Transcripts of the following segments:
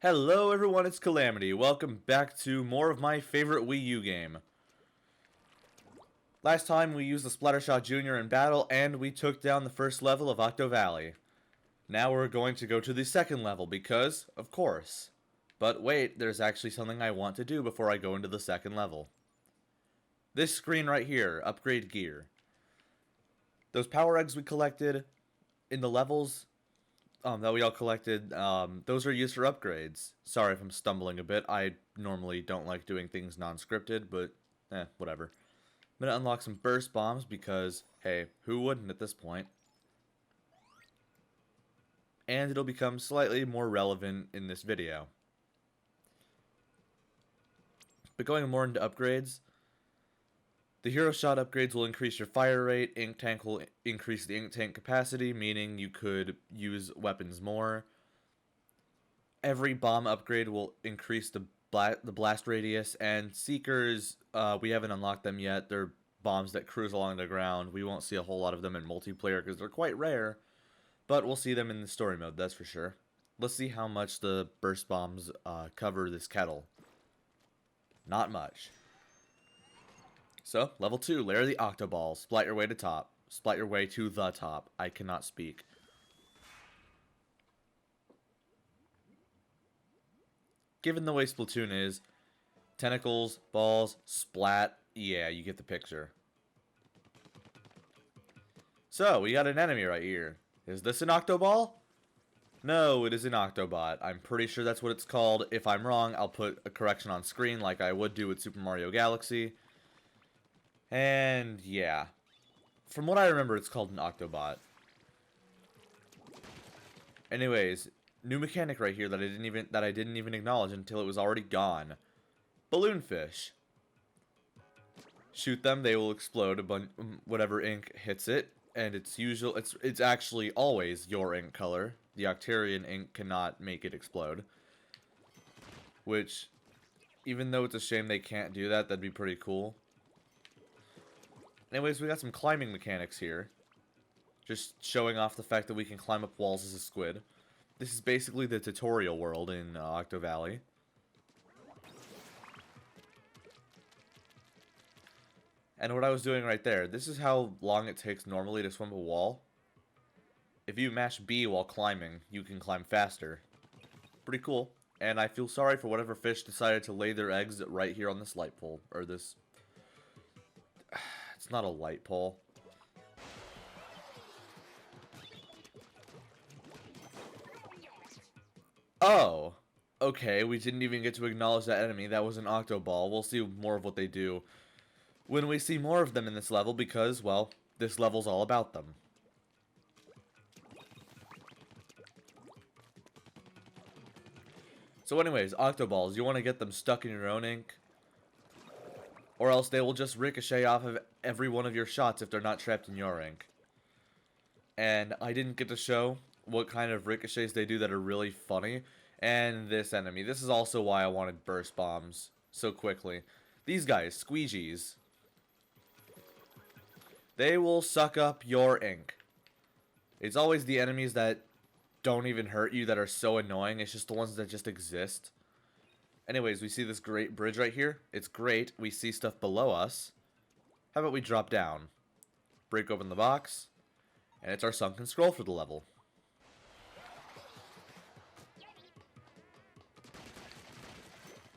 Hello everyone, it's Calamity. Welcome back to more of my favorite Wii U game. Last time we used the Splat Shot Jr. in battle and we took down the first level of Octobot Alley. Now we're going to go to the second level because, of course. But wait, there's actually something I want to do before I go into the second level. This screen right here, upgrade gear. Those power eggs we collected in the levels that we all collected, those are used for upgrades. Sorry if I'm stumbling a bit. I normally don't like doing things non-scripted, but whatever. I'm gonna unlock some burst bombs because, hey, who wouldn't at this point? And it'll become slightly more relevant in this video. But going more into upgrades, the hero shot upgrades will increase your fire rate, ink tank will increase the ink tank capacity, meaning you could use weapons more. Every bomb upgrade will increase the blast radius, and seekers, we haven't unlocked them yet. They're bombs that cruise along the ground. We won't see a whole lot of them in multiplayer because they're quite rare, but we'll see them in the story mode, that's for sure. Let's see how much the burst bombs cover this kettle. Not much. So, level 2, Lair of the Octoball. Splat your way to top. Splat your way to the top. I cannot speak. Given the way Splatoon is, tentacles, balls, splat, yeah, you get the picture. So, we got an enemy right here. Is this an Octoball? No, it is an Octobot. I'm pretty sure that's what it's called. If I'm wrong, I'll put a correction on screen like I would do with Super Mario Galaxy. And yeah, from what I remember, it's called an Octobot. Anyways, new mechanic right here that I didn't even acknowledge until it was already gone. Balloonfish. Shoot them, they will explode whatever ink hits it, and it's actually always your ink color. The Octarian ink cannot make it explode. Which, even though it's a shame they can't do that, that'd be pretty cool. Anyways, we got some climbing mechanics here. Just showing off the fact that we can climb up walls as a squid. This is basically the tutorial world in Octobot Alley. And what I was doing right there, this is how long it takes normally to swim a wall. If you mash B while climbing, you can climb faster. Pretty cool. And I feel sorry for whatever fish decided to lay their eggs right here on this light pole. Or this... It's not a light pole. Oh! Okay, we didn't even get to acknowledge that enemy. That was an Octoball. We'll see more of what they do when we see more of them in this level because, well, this level's all about them. So anyways, Octoballs, you want to get them stuck in your own ink? Or else they will just ricochet off of every one of your shots if they're not trapped in your ink. And I didn't get to show what kind of ricochets they do that are really funny. And this enemy. This is also why I wanted burst bombs so quickly. These guys, squeegees. They will suck up your ink. It's always the enemies that don't even hurt you that are so annoying. It's just the ones that just exist. Anyways, we see this great bridge right here. It's great. We see stuff below us. How about we drop down? Break open the box. And it's our sunken scroll for the level.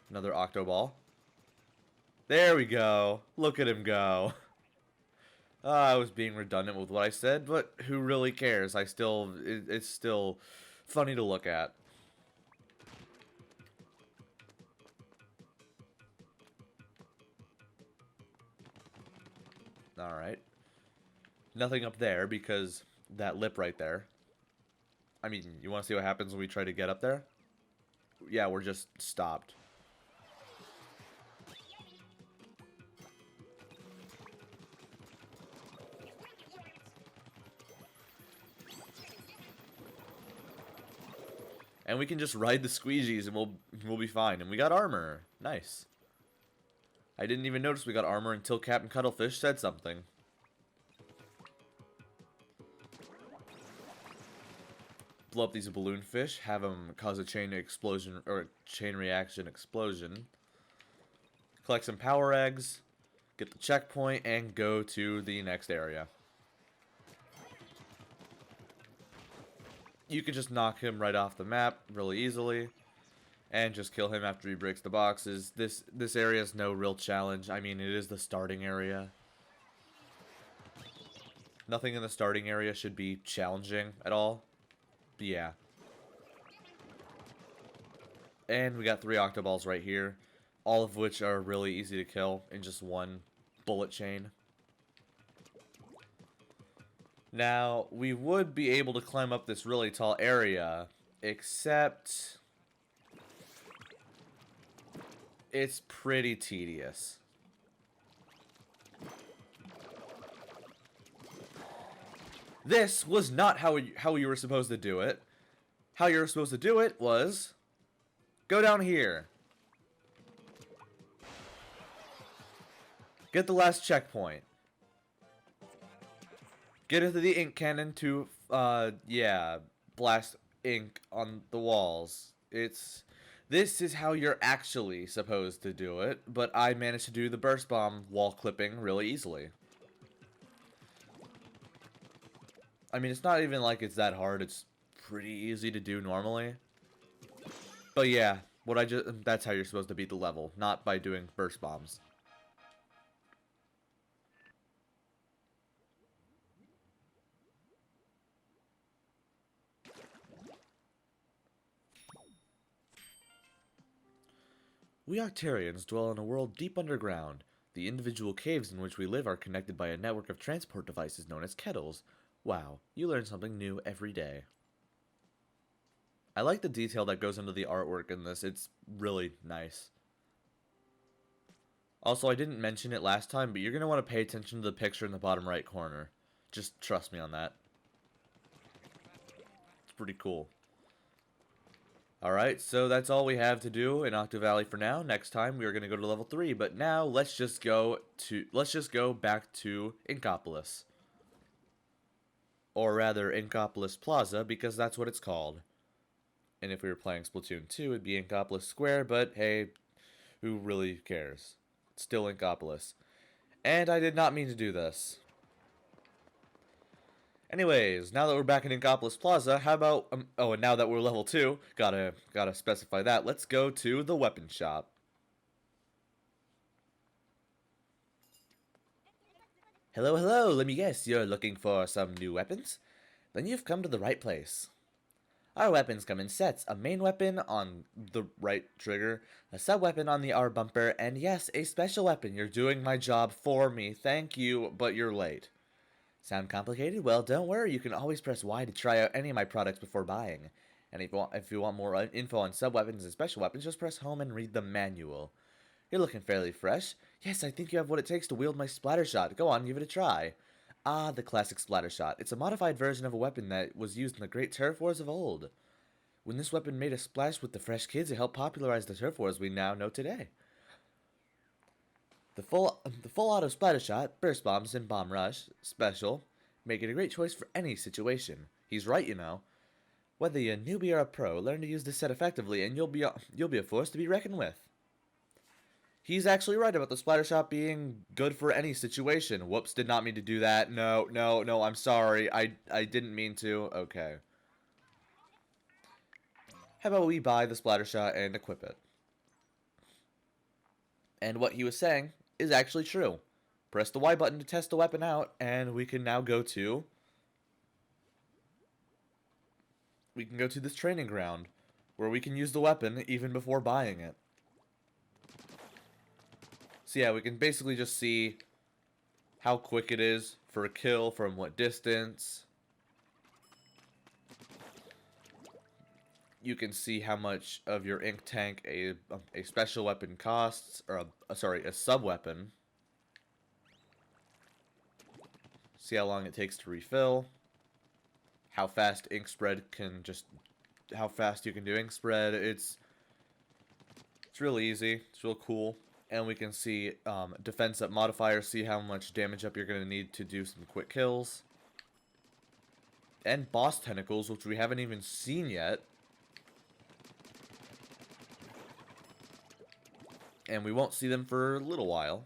Another Octoball. There we go. Look at him go. I was being redundant with what I said, but who really cares? It's still funny to look at. Alright. Nothing up there because that lip right there. I mean, you want to see what happens when we try to get up there? Yeah, we're just stopped. And we can just ride the squeegees and we'll be fine. And we got armor. Nice. I didn't even notice we got armor until Captain Cuttlefish said something. blow up these balloon fish, have them cause a chain explosion or a chain reaction explosion. Collect some power eggs, get the checkpoint, and go to the next area. You can just knock him right off the map really easily, and just kill him after he breaks the boxes. This area is no real challenge. I mean, it is the starting area. Nothing in the starting area should be challenging at all. But yeah. And we got 3 Octoballs right here, all of which are really easy to kill in just one bullet chain. Now, we would be able to climb up this really tall area, except it's pretty tedious. This was not how you were supposed to do it. How you were supposed to do it was go down here. Get the last checkpoint. Get into the ink cannon to, yeah, blast ink on the walls. This is how you're actually supposed to do it, but I managed to do the burst bomb wall clipping really easily. I mean, it's not even like it's that hard. It's pretty easy to do normally. But yeah, that's how you're supposed to beat the level, not by doing burst bombs. We Octarians dwell in a world deep underground. The individual caves in which we live are connected by a network of transport devices known as kettles. Wow, you learn something new every day. I like the detail that goes into the artwork in this. It's really nice. Also, I didn't mention it last time, but you're going to want to pay attention to the picture in the bottom right corner. Just trust me on that. It's pretty cool. Alright, so that's all we have to do in Octo Valley for now. Next time we are going to go to level 3, but now let's just go back to Inkopolis. Or rather, Inkopolis Plaza, because that's what it's called. And if we were playing Splatoon 2, it'd be Inkopolis Square, but hey, who really cares? It's still Inkopolis. And I did not mean to do this. Anyways, now that we're back in Inkopolis Plaza, how about, oh, and now that we're level 2, gotta specify that, let's go to the weapon shop. Hello, hello, let me guess, you're looking for some new weapons? Then you've come to the right place. Our weapons come in sets, a main weapon on the right trigger, a sub-weapon on the R bumper, and yes, a special weapon. You're doing my job for me, thank you, but you're late. Sound complicated? Well, don't worry, you can always press Y to try out any of my products before buying. And if you want more info on sub-weapons and special weapons, just press home and read the manual. You're looking fairly fresh. Yes, I think you have what it takes to wield my Splatter Shot. Go on, give it a try. Ah, the classic Splatter Shot. It's a modified version of a weapon that was used in the great turf wars of old. When this weapon made a splash with the fresh kids, it helped popularize the turf wars we now know today. The full auto Splatter Shot, burst bombs, and bomb rush special make it a great choice for any situation. He's right, you know. Whether you're a newbie or a pro, learn to use this set effectively, and you'll be a force to be reckoned with. He's actually right about the Splatter Shot being good for any situation. Whoops, did not mean to do that. No, I'm sorry. I didn't mean to. Okay. How about we buy the Splatter Shot and equip it? And what he was saying is actually true. Press the Y button to test the weapon out, and we can now go to this training ground, where we can use the weapon even before buying it. So yeah, we can basically just see how quick it is for a kill, from what distance. You can see how much of your ink tank a special weapon costs, or a sub-weapon. See how long it takes to refill. How fast ink spread how fast you can do ink spread. It's really easy. It's real cool. And we can see defense up modifier, see how much damage up you're going to need to do some quick kills. and boss tentacles, which we haven't even seen yet. And we won't see them for a little while.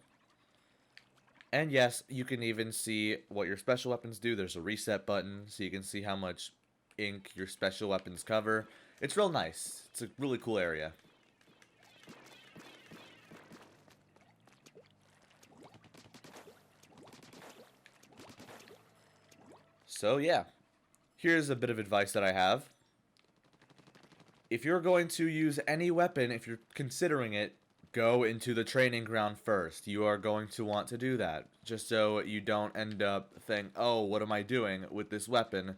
And yes, you can even see what your special weapons do. There's a reset button, so you can see how much ink your special weapons cover. It's real nice. It's a really cool area. So yeah, here's a bit of advice that I have. If you're going to use any weapon, if you're considering it, go into the training ground first. You are going to want to do that, just so you don't end up thinking, oh, what am I doing with this weapon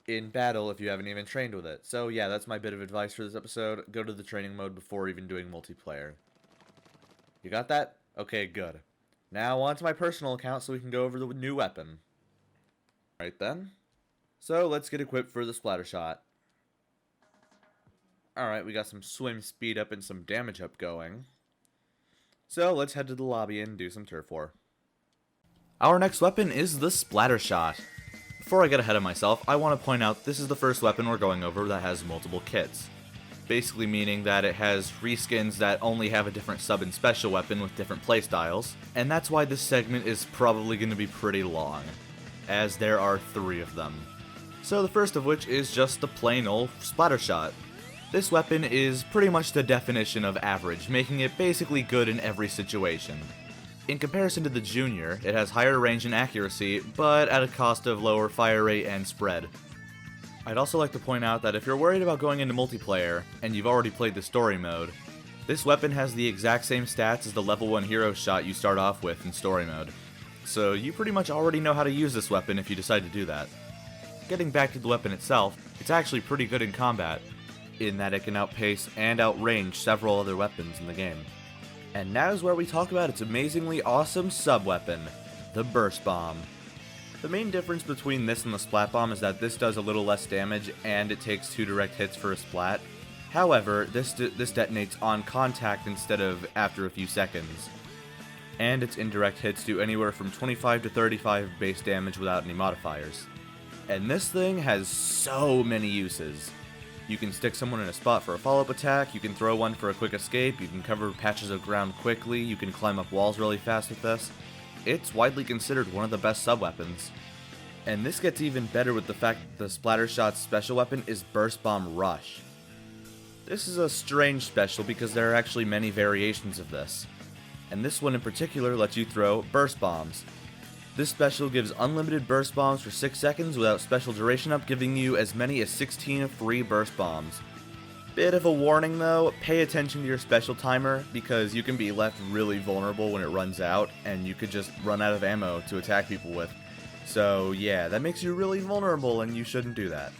in battle if you haven't even trained with it. So yeah, that's my bit of advice for this episode. Go to the training mode before even doing multiplayer. You got that? Okay, good. Now on to my personal account so we can go over the new weapon. Right then. So let's get equipped for the Splatter Shot. Alright, we got some swim speed up and some damage up going. So let's head to the lobby and do some turf war. Our next weapon is the Splatter Shot. Before I get ahead of myself, I want to point out this is the first weapon we're going over that has multiple kits. Basically meaning that it has reskins that only have a different sub and special weapon with different playstyles, and that's why this segment is probably going to be pretty long, as there are 3 of them. So the first of which is just the plain old Splatter Shot. This weapon is pretty much the definition of average, making it basically good in every situation. In comparison to the Junior, it has higher range and accuracy, but at a cost of lower fire rate and spread. I'd also like to point out that if you're worried about going into multiplayer, and you've already played the story mode, this weapon has the exact same stats as the level 1 hero shot you start off with in story mode. So you pretty much already know how to use this weapon if you decide to do that. Getting back to the weapon itself, it's actually pretty good in combat, in that it can outpace and outrange several other weapons in the game. And now is where we talk about its amazingly awesome sub-weapon, the Burst Bomb. The main difference between this and the Splat Bomb is that this does a little less damage and it takes 2 direct hits for a splat. However, this detonates on contact instead of after a few seconds. And its indirect hits do anywhere from 25 to 35 base damage without any modifiers. And this thing has so many uses. You can stick someone in a spot for a follow-up attack, you can throw one for a quick escape, you can cover patches of ground quickly, you can climb up walls really fast with this. It's widely considered one of the best sub-weapons. And this gets even better with the fact that the Splatter Shot's special weapon is Burst Bomb Rush. This is a strange special because there are actually many variations of this. And this one in particular lets you throw burst bombs. This special gives unlimited burst bombs for 6 seconds without special duration up, giving you as many as 16 free burst bombs. Bit of a warning though, pay attention to your special timer, because you can be left really vulnerable when it runs out, and you could just run out of ammo to attack people with. So yeah, that makes you really vulnerable and you shouldn't do that.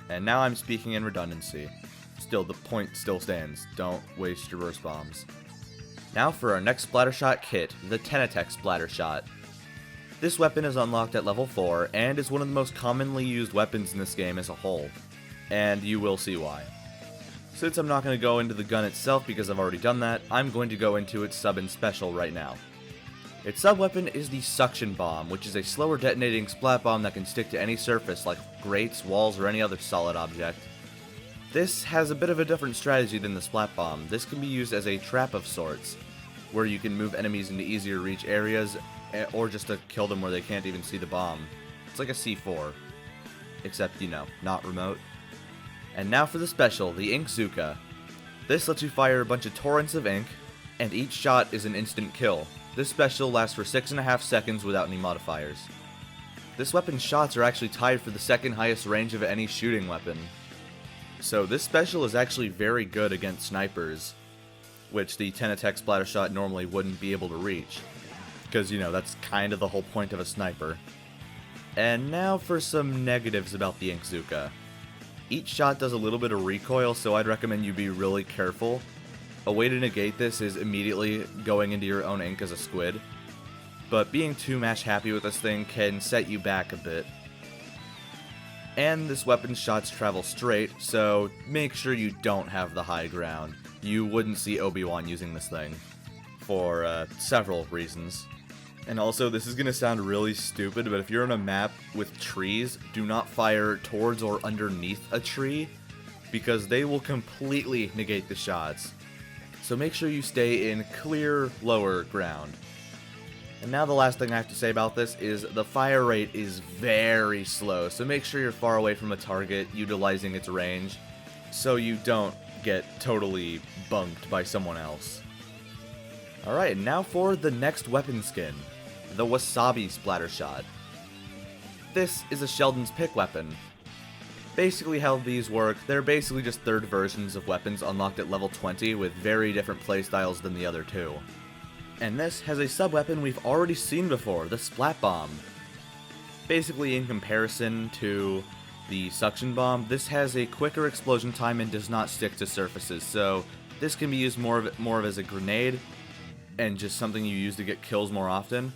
And now I'm speaking in redundancy. Still, the point still stands, don't waste your burst bombs. Now for our next Splatter Shot kit, the Tenatech Splatter Shot. This weapon is unlocked at level 4, and is one of the most commonly used weapons in this game as a whole. And you will see why. Since I'm not going to go into the gun itself because I've already done that, I'm going to go into its sub and special right now. Its sub-weapon is the Suction Bomb, which is a slower detonating splat bomb that can stick to any surface like grates, walls, or any other solid object. This has a bit of a different strategy than the Splat Bomb. This can be used as a trap of sorts, where you can move enemies into easier reach areas, or just to kill them where they can't even see the bomb. It's like a C4, except, you know, not remote. And now for the special, the Ink Zuka. This lets you fire a bunch of torrents of ink, and each shot is an instant kill. This special lasts for 6.5 seconds without any modifiers. This weapon's shots are actually tied for the second highest range of any shooting weapon. So this special is actually very good against snipers, which the Tenatech Splatter Shot normally wouldn't be able to reach. Because, you know, that's kind of the whole point of a sniper. And now for some negatives about the Ink Zuka. Each shot does a little bit of recoil, so I'd recommend you be really careful. A way to negate this is immediately going into your own ink as a squid. But being too match happy with this thing can set you back a bit. And this weapon's shots travel straight, so make sure you don't have the high ground. You wouldn't see Obi-Wan using this thing. For several reasons. And also, this is going to sound really stupid, but if you're on a map with trees, do not fire towards or underneath a tree, because they will completely negate the shots. So make sure you stay in clear, lower ground. And now the last thing I have to say about this is the fire rate is very slow, so make sure you're far away from a target, utilizing its range, so you don't get totally bunked by someone else. Alright, now for the next weapon skin, the Wasabi Splatter Shot. This is a Sheldon's Pick weapon. Basically how these work, they're basically just third versions of weapons unlocked at level 20 with very different playstyles than the other two. And this has a sub-weapon we've already seen before, the Splat Bomb. Basically in comparison to the Suction Bomb, this has a quicker explosion time and does not stick to surfaces, so this can be used more of as a grenade and just something you use to get kills more often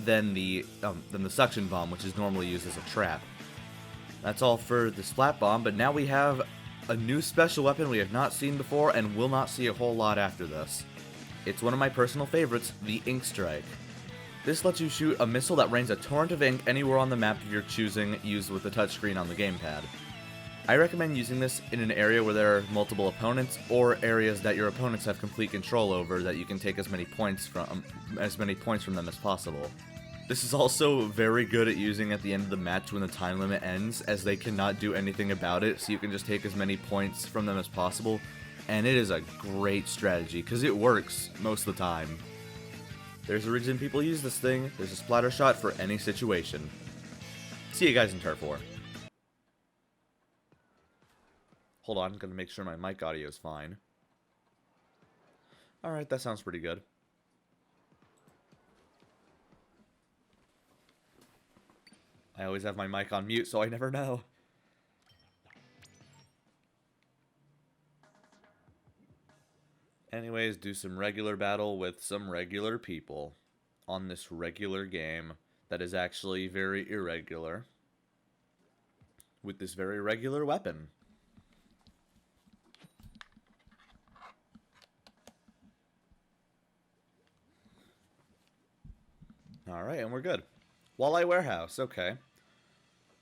than the Suction Bomb, which is normally used as a trap. That's all for the Splat Bomb, but now we have a new special weapon we have not seen before and will not see a whole lot after this. It's one of my personal favorites, the Ink Strike. This lets you shoot a missile that rains a torrent of ink anywhere on the map of your choosing, used with the touchscreen on the gamepad. I recommend using this in an area where there are multiple opponents, or areas that your opponents have complete control over that you can take as many points from them as possible. This is also very good at using at the end of the match when the time limit ends, as they cannot do anything about it, so you can just take as many points from them as possible, and it is a great strategy, because it works most of the time. There's a reason people use this thing. There's a Splatter Shot for any situation. See you guys in Turf War. Hold on, I'm gonna make sure my mic audio is fine. Alright, that sounds pretty good. I always have my mic on mute, so I never know. Anyways, do some regular battle with some regular people on this regular game that is actually very irregular with this very regular weapon. Alright, and we're good. Walleye Wearhouse, okay.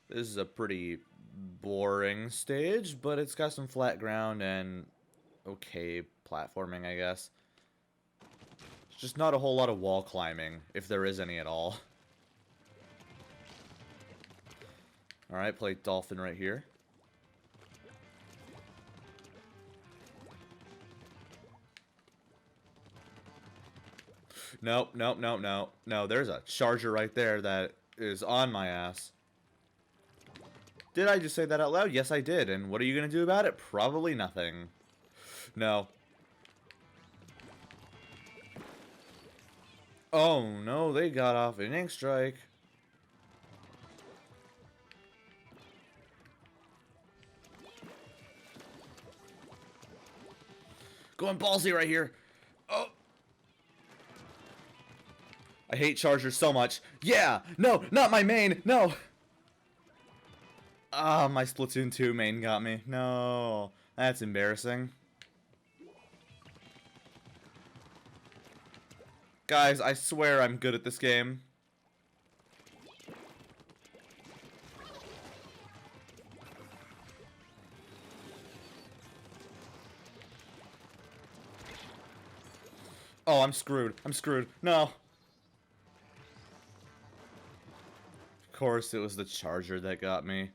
This is a pretty boring stage, but it's got some flat ground and okay platforming, I guess. It's just not a whole lot of wall climbing, if there is any at all. Alright, play Dolphin right here. Nope, nope, nope, no. No, there's a charger right there that is on my ass. Did I just say that out loud? Yes, I did. And what are you going to do about it? Probably nothing. No. Oh, no, they got off an Ink Strike. Going ballsy right here. Oh. I hate chargers so much. Yeah! No! Not my main! No! Ah, my Splatoon 2 main got me. No. That's embarrassing. Guys, I swear I'm good at this game. Oh, I'm screwed. I'm screwed. No. Of course, it was the charger that got me.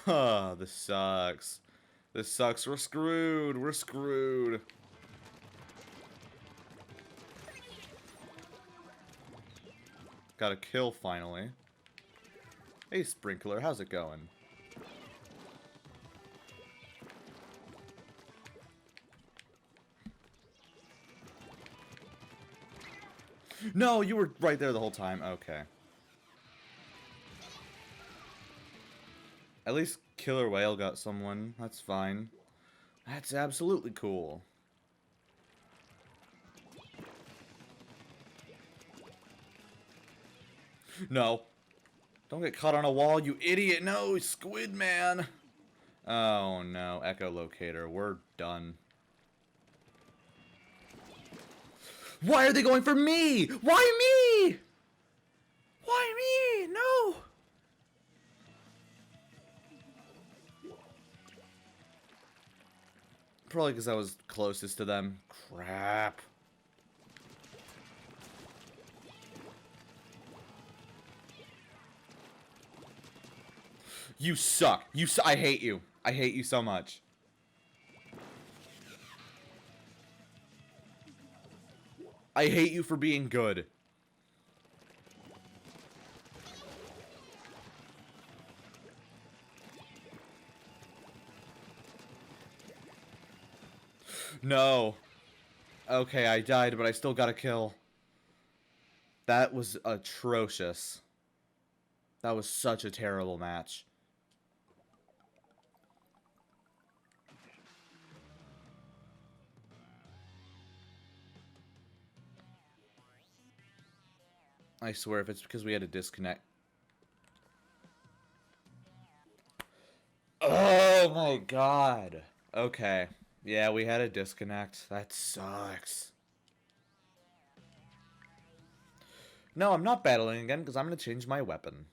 Oh, this sucks. This sucks. We're screwed. We're screwed. Got a kill finally. Hey, Sprinkler, how's it going? No, you were right there the whole time. Okay. At least Killer Whale got someone. That's fine. That's absolutely cool. No. Don't get caught on a wall, you idiot. No, Squid Man. Oh, no. Echolocator. We're done. Why are they going for me? Why me? Why me? No. Probably because I was closest to them. Crap. You suck. I hate you. I hate you so much. I hate you for being good. No. Okay, I died, but I still got a kill. That was atrocious. That was such a terrible match. I swear, if it's because we had a disconnect. Oh my god. Okay. Yeah, we had a disconnect. That sucks. No, I'm not battling again because I'm going to change my weapon.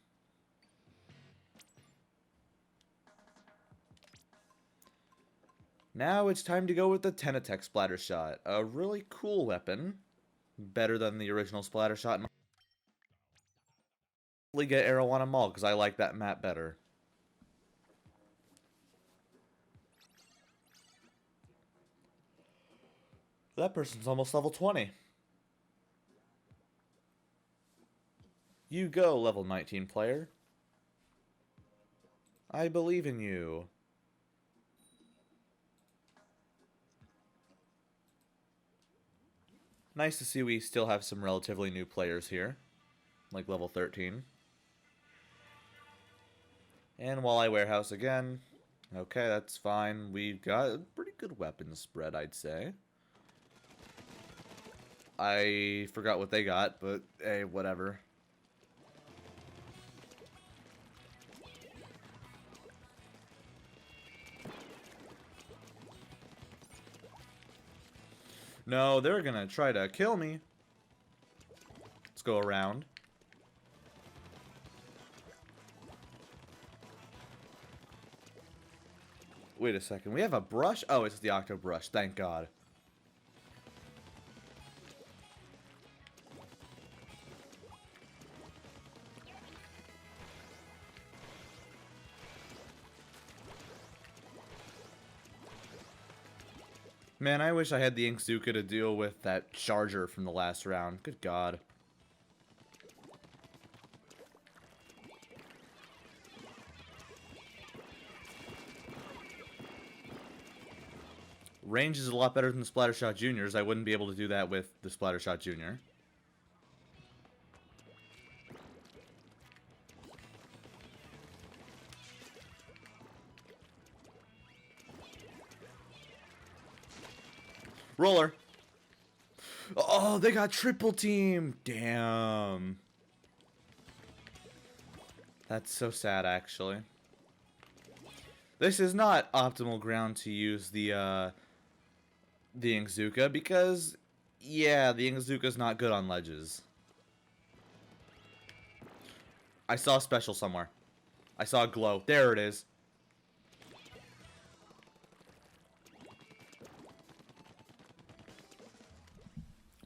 Now it's time to go with the 10 attack Splatter Shot. A really cool weapon. Better than the original Splatter Shot. I'll get Arowana Mall because I like that map better. That person's almost level 20. You go, level 19 player. I believe in you. Nice to see we still have some relatively new players here. Like level 13. And Walleye Wearhouse again. Okay, that's fine. We've got a pretty good weapon spread, I'd say. I forgot what they got, but hey, whatever. No, they're gonna try to kill me. Let's go around. Wait a second, we have a brush? Oh, it's the Octo brush, thank God. Man, I wish I had the Inkzuka to deal with that charger from the last round. Good God. Range is a lot better than the Splatter Shot Juniors. I wouldn't be able to do that with the Splatter Shot Junior. Roller. Oh, they got triple team. Damn. That's so sad, actually. This is not optimal ground to use the Inkzuka because, yeah, the Inkzuka's not good on ledges. I saw a special somewhere. I saw a glow. There it is.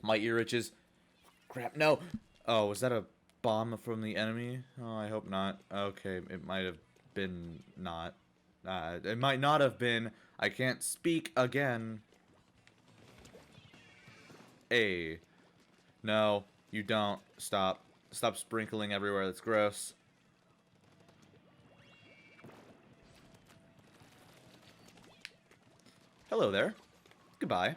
My ear itches. Crap, no. Oh, was that a bomb from the enemy? Oh, I hope not. Okay, it might have been not. It might not have been. I can't speak again. Hey. No, you don't. Stop. Stop sprinkling everywhere. That's gross. Hello there. Goodbye.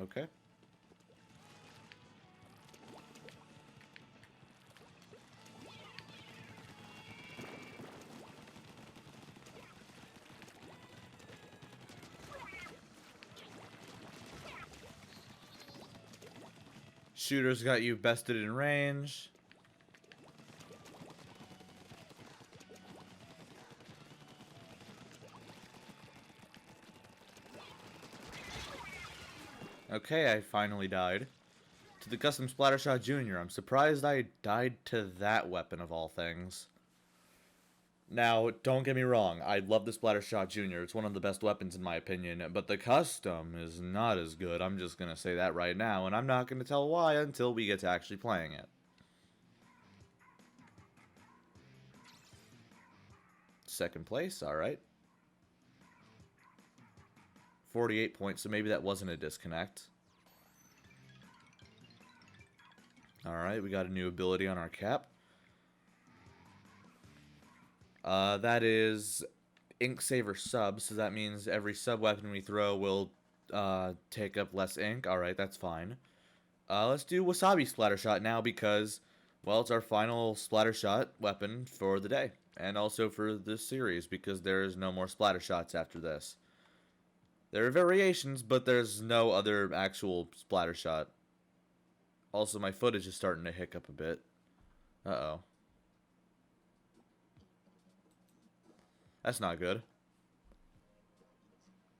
Okay. Shooter's got you bested in range. Okay, I finally died. To the Custom Splatter Shot Jr. I'm surprised I died to that weapon of all things. Now, don't get me wrong, I love the Splatter Shot Jr. It's one of the best weapons in my opinion, but the custom is not as good. I'm just gonna say that right now, and I'm not gonna tell why until we get to actually playing it. Second place, alright. 48 points, so maybe that wasn't a disconnect. Alright, we got a new ability on our cap. That is ink saver sub, so that means every sub weapon we throw will take up less ink. Alright, that's fine. Let's do Wasabi Splatter Shot now because, well, it's our final Splatter Shot weapon for the day. And also for this series because there is no more Splatter Shots after this. There are variations, but there's no other actual Splatter Shot. Also, my footage is starting to hiccup a bit. Uh-oh. That's not good.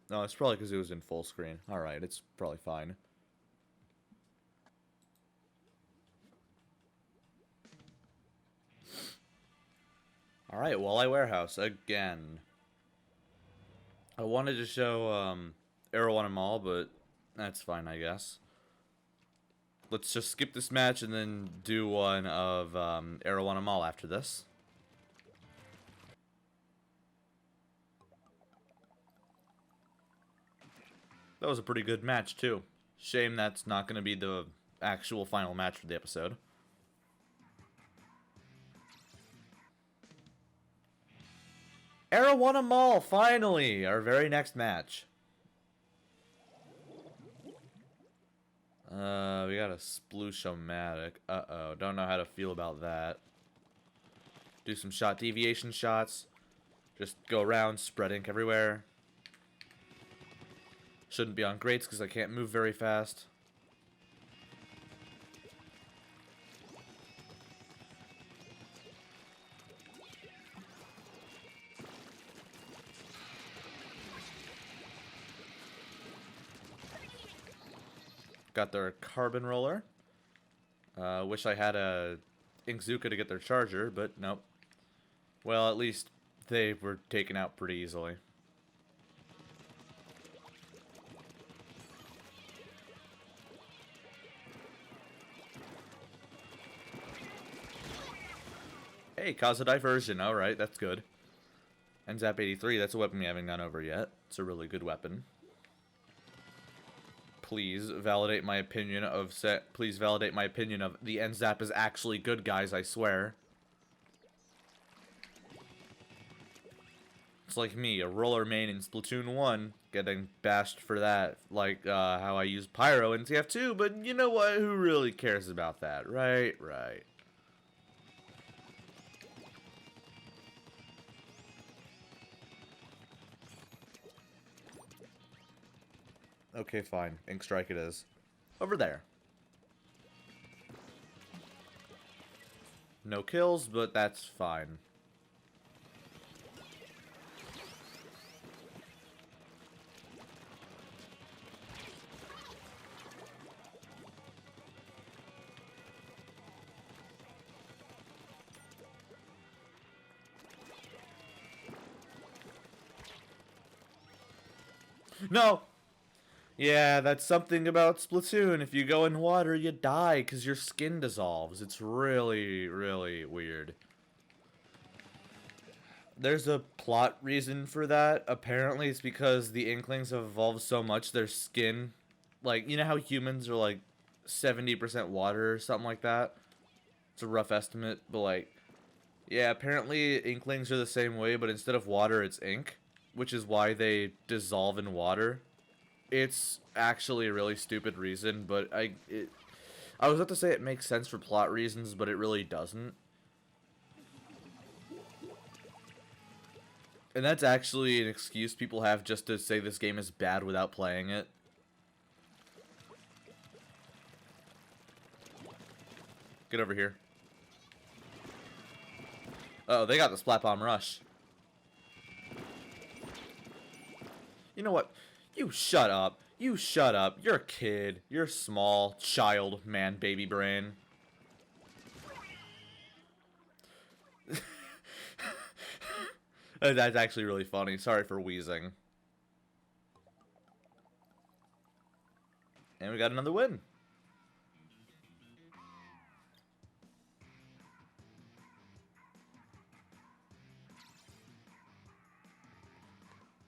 No, it's probably because it was in full screen. Alright, it's probably fine. Alright, Walleye Wearhouse again. I wanted to show Arowana Mall, but that's fine, I guess. Let's just skip this match and then do one of Arowana Mall after this. That was a pretty good match, too. Shame that's not going to be the actual final match for the episode. Arowana Mall, finally! Our very next match. We got a Sploosh-O-Matic. Uh-oh, don't know how to feel about that. Do some shot deviation shots. Just go around, spread ink everywhere. Shouldn't be on grates because I can't move very fast. Got their carbon roller. Wish I had a Inkzuka to get their charger, but nope. Well, at least they were taken out pretty easily. Hey, cause a diversion. Alright, that's good. And Zap 83, that's a weapon we haven't gone over yet. It's a really good weapon. Please validate my opinion of please validate my opinion of the NZAP is actually good, guys, I swear. It's like me, a roller main in Splatoon 1, getting bashed for that, like how I use Pyro in TF2, but you know what, who really cares about that, right? Right. Okay, fine. Ink Strike it is. Over there. No kills, but that's fine. No! Yeah, that's something about Splatoon. If you go in water, you die because your skin dissolves. It's really, really weird. There's a plot reason for that. Apparently, it's because the Inklings have evolved so much, their skin... Like, you know how humans are, like, 70% water or something like that? It's a rough estimate, but, like... Yeah, apparently Inklings are the same way, but instead of water, it's ink. Which is why they dissolve in water. It's actually a really stupid reason, but I was about to say it makes sense for plot reasons, but it really doesn't. And that's actually an excuse people have just to say this game is bad without playing it. Get over here. Oh, they got the Splat Bomb Rush. You know what? You shut up. You shut up. You're a kid. You're small, child, man, baby brain. That's actually really funny. Sorry for wheezing. And we got another win.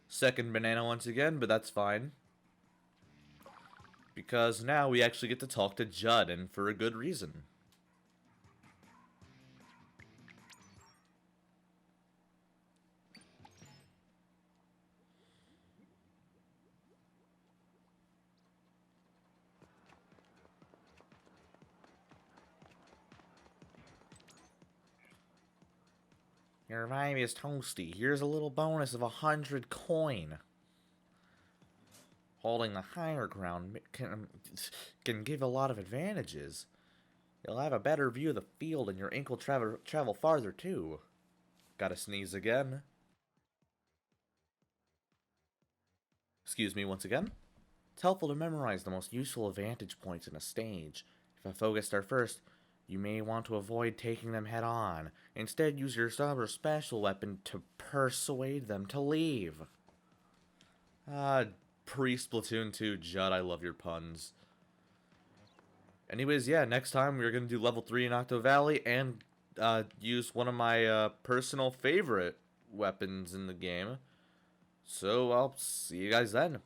Second banana once again, but that's fine. Because now we actually get to talk to Judd, and for a good reason. Your vibe is toasty. Here's a little bonus of 100 coin. Holding the higher ground can give a lot of advantages. You'll have a better view of the field and your ink will travel farther too. Gotta sneeze again. Excuse me once again. It's helpful to memorize the most useful vantage points in a stage. If a focused are first, you may want to avoid taking them head on. Instead, use your sub or special weapon to persuade them to leave. Pre-Splatoon 2, Judd, I love your puns. Anyways, yeah, next time we're going to do level 3 in Octo Valley and use one of my personal favorite weapons in the game. So I'll see you guys then.